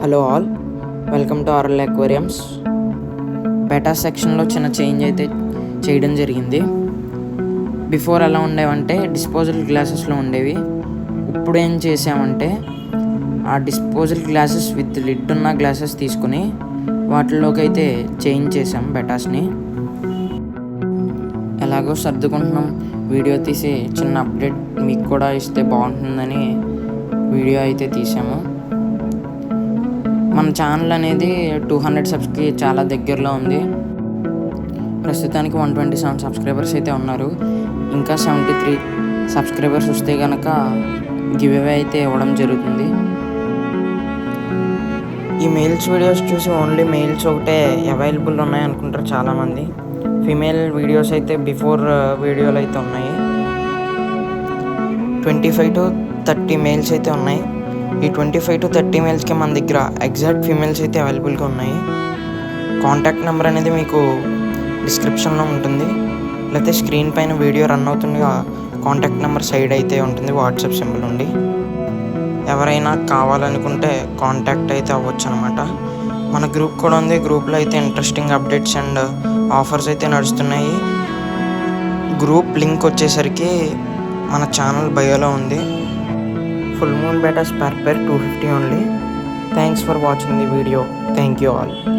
Hello all, welcome to RL aquariums. Beta సెక్షన్లో చిన్న change అయితే చేయడం జరిగింది. బిఫోర్ ఎలా ఉండేవంటే డిస్పోజల్ గ్లాసెస్లో ఉండేవి. ఇప్పుడు ఏం చేసామంటే ఆ డిస్పోజల్ గ్లాసెస్ విత్ లిడ్ ఉన్న గ్లాసెస్ తీసుకుని వాటిలోకి అయితే చేంజ్ చేసాం బెటాస్ని. ఎలాగో సర్దుకుంటున్నాం, వీడియో తీసి చిన్న అప్డేట్ మీకు కూడా ఇస్తే బాగుంటుందని వీడియో అయితే తీసాము. మన ఛానల్ అనేది 200 సబ్స్కి చాలా దగ్గరలో ఉంది. ప్రస్తుతానికి 127 సబ్స్క్రైబర్స్ అయితే ఉన్నారు. ఇంకా 73 సబ్స్క్రైబర్స్ వస్తే కనుక గివ్ అవే అయితే ఇవ్వడం జరుగుతుంది. ఈ మెయిల్స్ వీడియోస్ చూసి ఓన్లీ మెయిల్స్ ఒకటే అవైలబుల్ ఉన్నాయి అనుకుంటారు చాలామంది. ఫీమేల్ వీడియోస్ అయితే బిఫోర్ వీడియోలు అయితే ఉన్నాయి. 25 to 30 మెయిల్స్ అయితే ఉన్నాయి. ఈ 25 to 30 మెయిల్స్కి మన దగ్గర ఎగ్జాక్ట్ ఫీమేల్స్ అయితే అవైలబుల్గా ఉన్నాయి. కాంటాక్ట్ నెంబర్ అనేది మీకు డిస్క్రిప్షన్లో ఉంటుంది, లేకపోతే స్క్రీన్ పైన వీడియో రన్ అవుతుండగా కాంటాక్ట్ నెంబర్ సైడ్ అయితే ఉంటుంది, వాట్సాప్ సింబల్ ఉండి. ఎవరైనా కావాలనుకుంటే కాంటాక్ట్ అయితే అవ్వచ్చు అనమాట. మన గ్రూప్ కూడా ఉంది. గ్రూప్లో అయితే ఇంట్రెస్టింగ్ అప్డేట్స్ అండ్ ఆఫర్స్ అయితే నడుస్తున్నాయి. గ్రూప్ లింక్ వచ్చేసరికి మన ఛానల్ బయోలో ఉంది. Full moon betas per pair 250 only. Thanks for watching the video. Thank you all.